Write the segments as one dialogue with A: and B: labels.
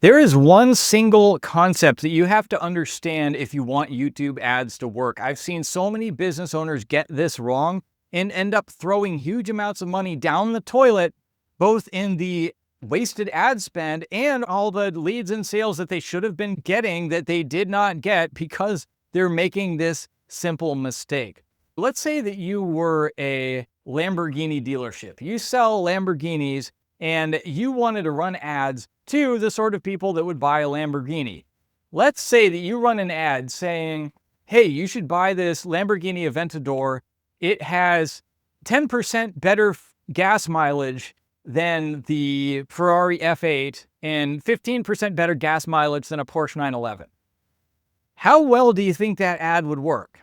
A: There is one single concept that you have to understand if you want YouTube ads to work. I've seen so many business owners get this wrong and end up throwing huge amounts of money down the toilet, both in the wasted ad spend and all the leads and sales that they should have been getting that they did not get because they're making this simple mistake. Let's say that you were a Lamborghini dealership. You sell Lamborghinis and you wanted to run ads to the sort of people that would buy a Lamborghini. Let's say that you run an ad saying, hey, you should buy this Lamborghini Aventador. It has 10% better gas mileage than the Ferrari F8 and 15% better gas mileage than a Porsche 911. How well do you think that ad would work?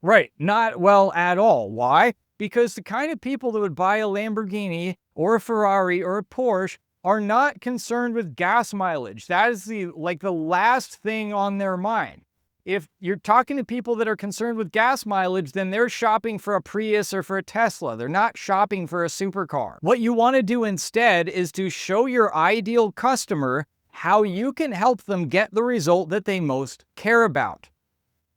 A: Right, not well at all. Why? Because the kind of people that would buy a Lamborghini or a Ferrari or a Porsche are not concerned with gas mileage. That is the last thing on their mind. If you're talking to people that are concerned with gas mileage, then they're shopping for a Prius or for a Tesla. They're not shopping for a supercar. What you want to do instead is to show your ideal customer how you can help them get the result that they most care about.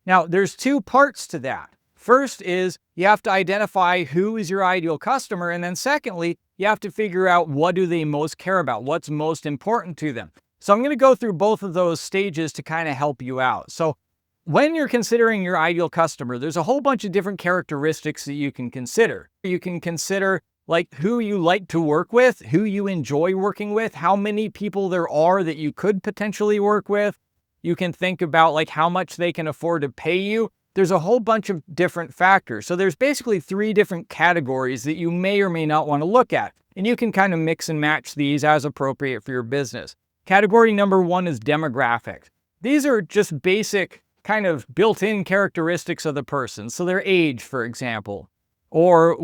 A: Now, there's two parts to that. First is you have to identify who is your ideal customer. And then secondly, you have to figure out what do they most care about, what's most important to them. So I'm going to go through both of those stages to kind of help you out. So when you're considering your ideal customer, there's a whole bunch of different characteristics that you can consider. You can consider like who you like to work with, who you enjoy working with, how many people there are that you could potentially work with. You can think about like how much they can afford to pay you. There's a whole bunch of different factors. So there's basically 3 different categories that you may or may not want to look at. And you can kind of mix and match these as appropriate for your business. Category number 1 is demographics. These are just basic kind of built-in characteristics of the person. So their age, for example, or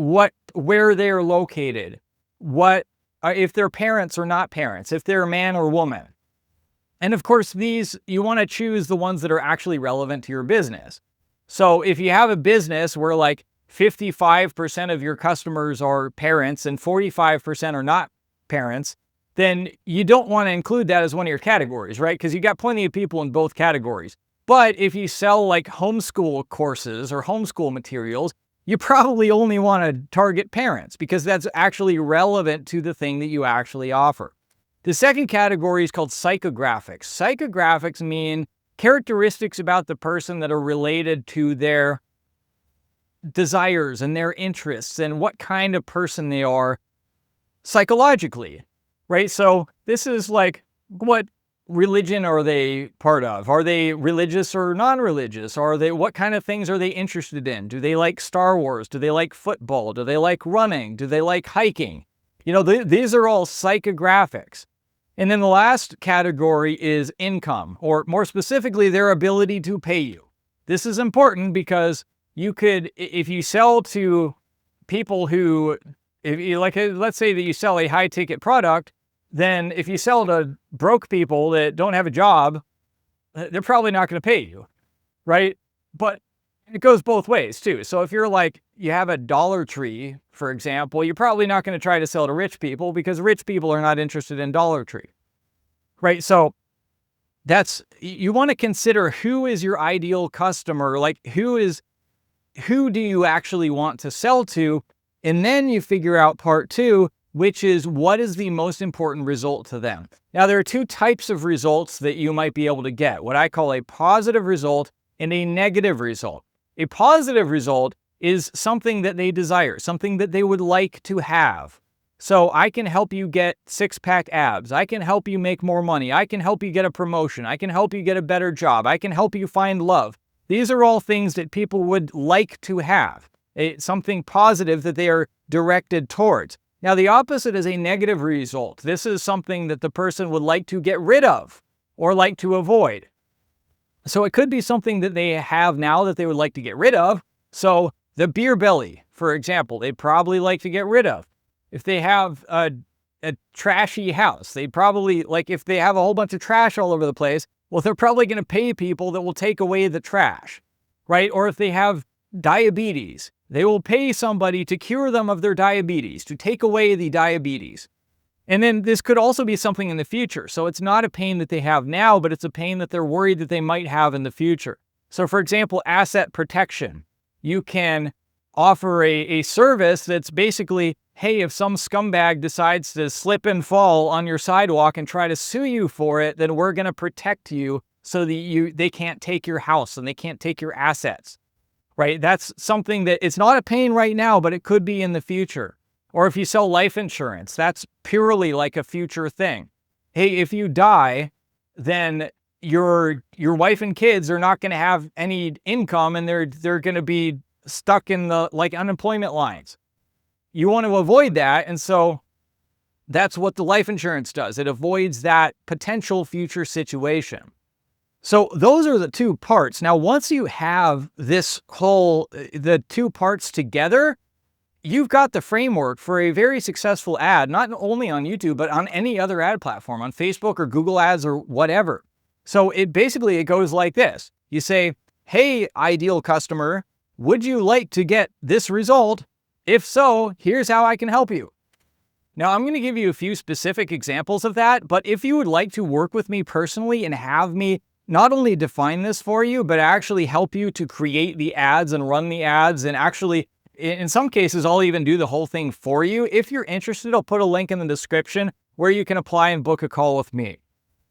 A: where they're located, if they're parents or not parents, if they're a man or woman. And of course, these, you want to choose the ones that are actually relevant to your business. So if you have a business where like 55% of your customers are parents and 45% are not parents, then you don't want to include that as one of your categories, right? Because you got plenty of people in both categories. But if you sell like homeschool courses or homeschool materials, you probably only want to target parents because that's actually relevant to the thing that you actually offer. The second category is called psychographics. Psychographics mean characteristics about the person that are related to their desires and their interests and what kind of person they are psychologically, right? So this is like, what religion are they part of? Are they religious or non-religious? What kind of things are they interested in? Do they like Star Wars? Do they like football? Do they like running? Do they like hiking? These are all psychographics. And then the last category is income, or more specifically, their ability to pay you. This is important because if you sell to people who, let's say that you sell a high ticket product, then if you sell to broke people that don't have a job, they're probably not going to pay you, right? But it goes both ways too. So if you're like, you have a Dollar Tree, for example, you're probably not going to try to sell to rich people because rich people are not interested in Dollar Tree, right? So you want to consider who is your ideal customer, like who do you actually want to sell to? And then you figure out part 2, which is what is the most important result to them. Now, there are 2 types of results that you might be able to get, what I call a positive result and a negative result. A positive result is something that they desire, something that they would like to have. So I can help you get 6-pack abs. I can help you make more money. I can help you get a promotion. I can help you get a better job. I can help you find love. These are all things that people would like to have. Something positive that they are directed towards. Now, the opposite is a negative result. This is something that the person would like to get rid of or like to avoid. So it could be something that they have now that they would like to get rid of. So the beer belly, for example, they'd probably like to get rid of. If they have a trashy house, they'd probably, if they have a whole bunch of trash all over the place, well, they're probably going to pay people that will take away the trash, right? Or if they have diabetes, they will pay somebody to cure them of their diabetes, to take away the diabetes. And then this could also be something in the future. So it's not a pain that they have now, but it's a pain that they're worried that they might have in the future. So for example, asset protection. You can offer a service that's basically, hey, if some scumbag decides to slip and fall on your sidewalk and try to sue you for it, then we're going to protect you so that they can't take your house and they can't take your assets, right? That's something that it's not a pain right now, but it could be in the future. Or if you sell life insurance, that's purely like a future thing. Hey, if you die, then your wife and kids are not going to have any income and they're going to be stuck in the unemployment lines. You want to avoid that, and so that's what the life insurance does. It avoids that potential future situation. So those are the two parts. Now, once you have the two parts together, you've got the framework for a very successful ad, not only on YouTube, but on any other ad platform, on Facebook or Google Ads or whatever. So it goes like this. You say, hey, ideal customer, would you like to get this result? If so, here's how I can help you. Now, I'm going to give you a few specific examples of that, but if you would like to work with me personally and have me not only define this for you, but actually help you to create the ads and run the ads, and actually, in some cases, I'll even do the whole thing for you. If you're interested, I'll put a link in the description where you can apply and book a call with me.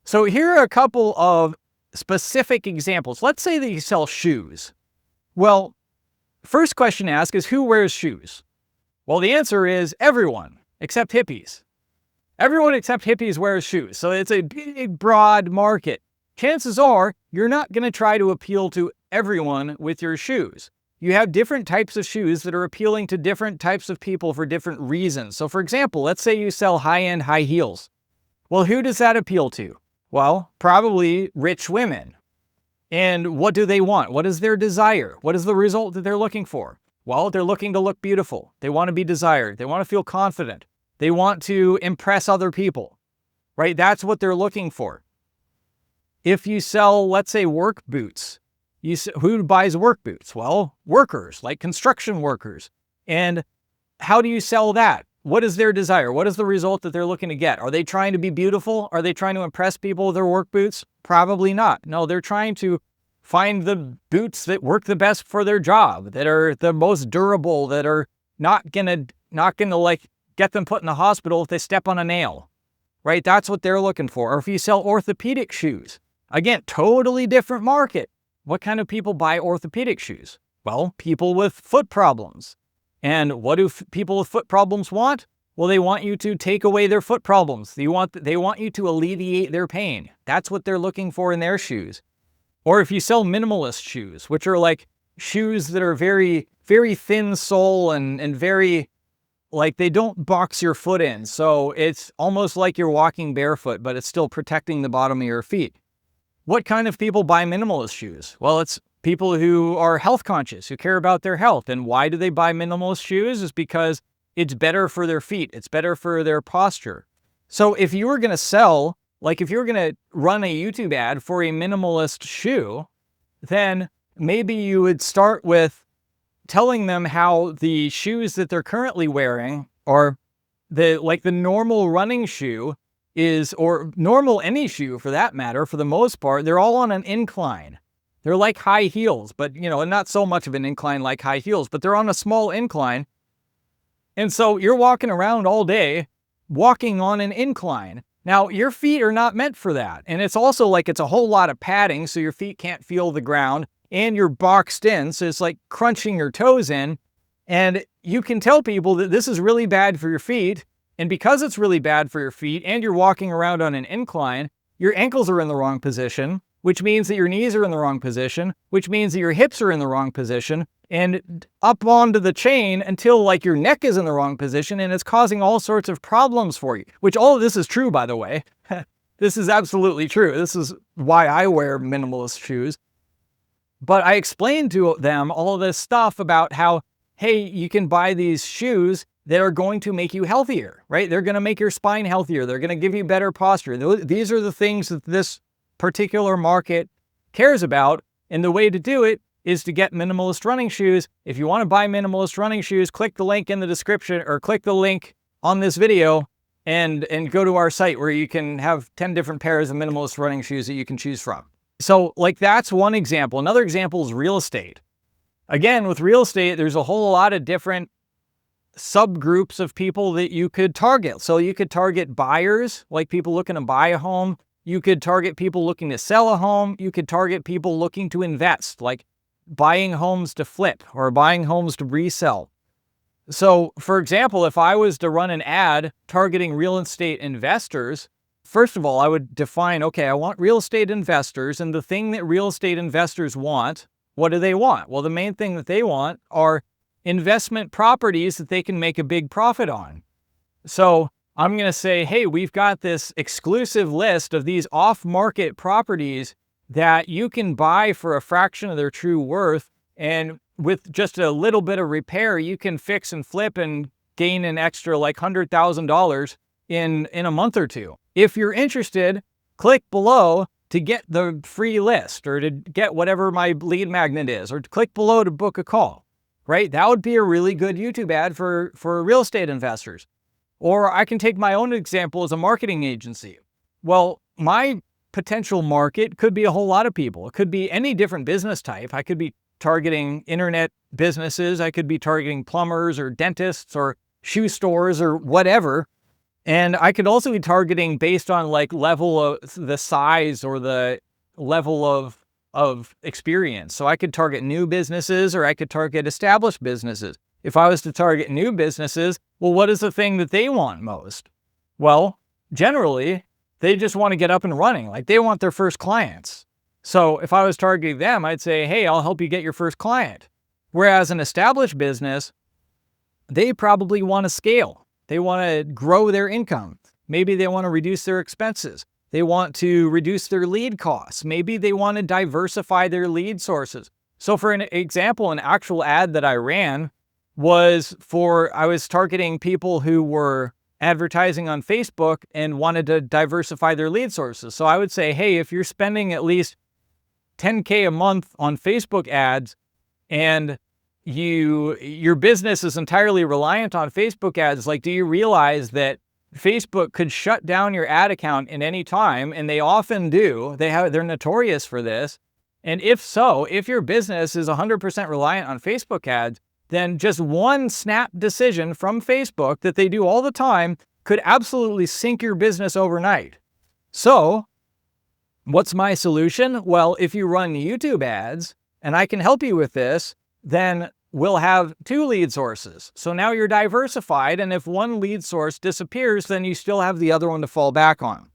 A: So here are a couple of specific examples. Let's say that you sell shoes. Well, first question to ask is, who wears shoes? Well, the answer is everyone except hippies. Everyone except hippies wears shoes. So it's a big, broad market. Chances are you're not going to try to appeal to everyone with your shoes. You have different types of shoes that are appealing to different types of people for different reasons. So for example, let's say you sell high-end high heels. Well, who does that appeal to? Well, probably rich women. And what do they want? What is their desire? What is the result that they're looking for? Well, they're looking to look beautiful. They want to be desired. They want to feel confident. They want to impress other people, right? That's what they're looking for. If you sell, let's say, work boots, who buys work boots? Well, workers, like construction workers. And how do you sell that? What is their desire? What is the result that they're looking to get? Are they trying to be beautiful? Are they trying to impress people with their work boots? Probably not. No, they're trying to find the boots that work the best for their job, that are the most durable, that are not gonna like get them put in the hospital if they step on a nail, right? That's what they're looking for. Or if you sell orthopedic shoes, again, totally different market. What kind of people buy orthopedic shoes? Well, people with foot problems. And what do people with foot problems want? Well, they want you to take away their foot problems. They want you to alleviate their pain. That's what they're looking for in their shoes. Or if you sell minimalist shoes, which are like shoes that are very, very thin sole and very, like, they don't box your foot in. So it's almost like you're walking barefoot, but it's still protecting the bottom of your feet. What kind of people buy minimalist shoes? Well, it's people who are health conscious, who care about their health. And why do they buy minimalist shoes? Is because it's better for their feet. It's better for their posture. So if you were going to sell, like if you were going to run a YouTube ad for a minimalist shoe, then maybe you would start with telling them how the shoes that they're currently wearing, or the normal running shoe is, or normal any shoe for that matter, for the most part, they're all on an incline. They're like high heels, but, not so much of an incline like high heels, but they're on a small incline. And so you're walking around all day, walking on an incline. Now, your feet are not meant for that. And it's also like it's a whole lot of padding, so your feet can't feel the ground, and you're boxed in, so it's like crunching your toes in. And you can tell people that this is really bad for your feet. And because it's really bad for your feet, and you're walking around on an incline, your ankles are in the wrong position, which means that your knees are in the wrong position, which means that your hips are in the wrong position, and up onto the chain until like your neck is in the wrong position, and it's causing all sorts of problems for you, which all of this is true, by the way. This is absolutely true. This is why I wear minimalist shoes. But I explained to them all of this stuff about how, hey, you can buy these shoes that are going to make you healthier, right? They're going to make your spine healthier. They're going to give you better posture. These are the things that this particular market cares about. And the way to do it is to get minimalist running shoes. If you want to buy minimalist running shoes, click the link in the description or click the link on this video and go to our site where you can have 10 different pairs of minimalist running shoes that you can choose from. So like that's one example. Another example is real estate. Again, with real estate, there's a whole lot of different subgroups of people that you could target. So you could target buyers, like people looking to buy a home. You could target people looking to sell a home. You could target people looking to invest, like buying homes to flip or buying homes to resell. So for example, if I was to run an ad targeting real estate investors, first of all, I would define, okay, I want real estate investors, and the thing that real estate investors want, what do they want? Well, the main thing that they want are investment properties that they can make a big profit on. So I'm going to say, hey, we've got this exclusive list of these off-market properties that you can buy for a fraction of their true worth. And with just a little bit of repair, you can fix and flip and gain an extra like $100,000 in a month or two. If you're interested, click below to get the free list or to get whatever my lead magnet is, or click below to book a call, right? That would be a really good YouTube ad for real estate investors. Or I can take my own example as a marketing agency. Well, my potential market could be a whole lot of people. It could be any different business type. I could be targeting internet businesses. I could be targeting plumbers or dentists or shoe stores or whatever. And I could also be targeting based on like level of the size or the level of experience. So I could target new businesses or I could target established businesses. If I was to target new businesses, well, what is the thing that they want most? Well, generally, they just want to get up and running. Like they want their first clients. So if I was targeting them, I'd say, hey, I'll help you get your first client. Whereas an established business, they probably want to scale. They want to grow their income. Maybe they want to reduce their expenses. They want to reduce their lead costs. Maybe they want to diversify their lead sources. So for an example, an actual ad that I ran was I was targeting people who were advertising on Facebook and wanted to diversify their lead sources. So I would say, hey, if you're spending at least $10K a month on Facebook ads and your business is entirely reliant on Facebook ads, like, do you realize that Facebook could shut down your ad account at any time? And they often do. They're notorious for this. And if so, if your business is 100% reliant on Facebook ads, then just one snap decision from Facebook that they do all the time could absolutely sink your business overnight. So what's my solution? Well, if you run YouTube ads, and I can help you with this, then we'll have two lead sources. So now you're diversified, and if one lead source disappears, then you still have the other one to fall back on.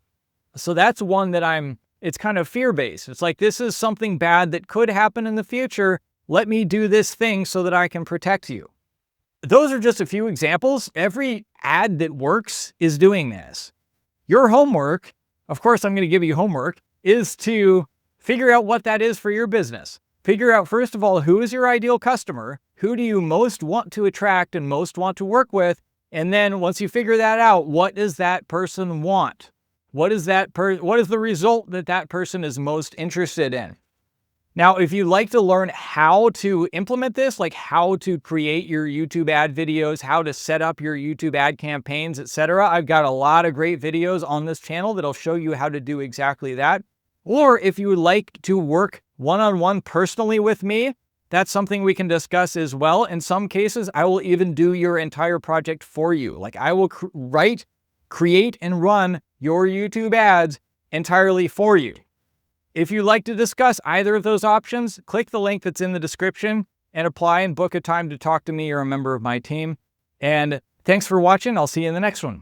A: So that's one that it's kind of fear-based. It's like, this is something bad that could happen in the future. Let me do this thing so that I can protect you. Those are just a few examples. Every ad that works is doing this. Your homework, of course I'm going to give you homework, is to figure out what that is for your business. Figure out, first of all, who is your ideal customer? Who do you most want to attract and most want to work with? And then once you figure that out, what does that person want? What is the result that that person is most interested in? Now, if you'd like to learn how to implement this, like how to create your YouTube ad videos, how to set up your YouTube ad campaigns, etc., I've got a lot of great videos on this channel that'll show you how to do exactly that. Or if you would like to work one-on-one personally with me, that's something we can discuss as well. In some cases, I will even do your entire project for you. Like I will write, create, and run your YouTube ads entirely for you. If you'd like to discuss either of those options, click the link that's in the description and apply and book a time to talk to me or a member of my team. And thanks for watching. I'll see you in the next one.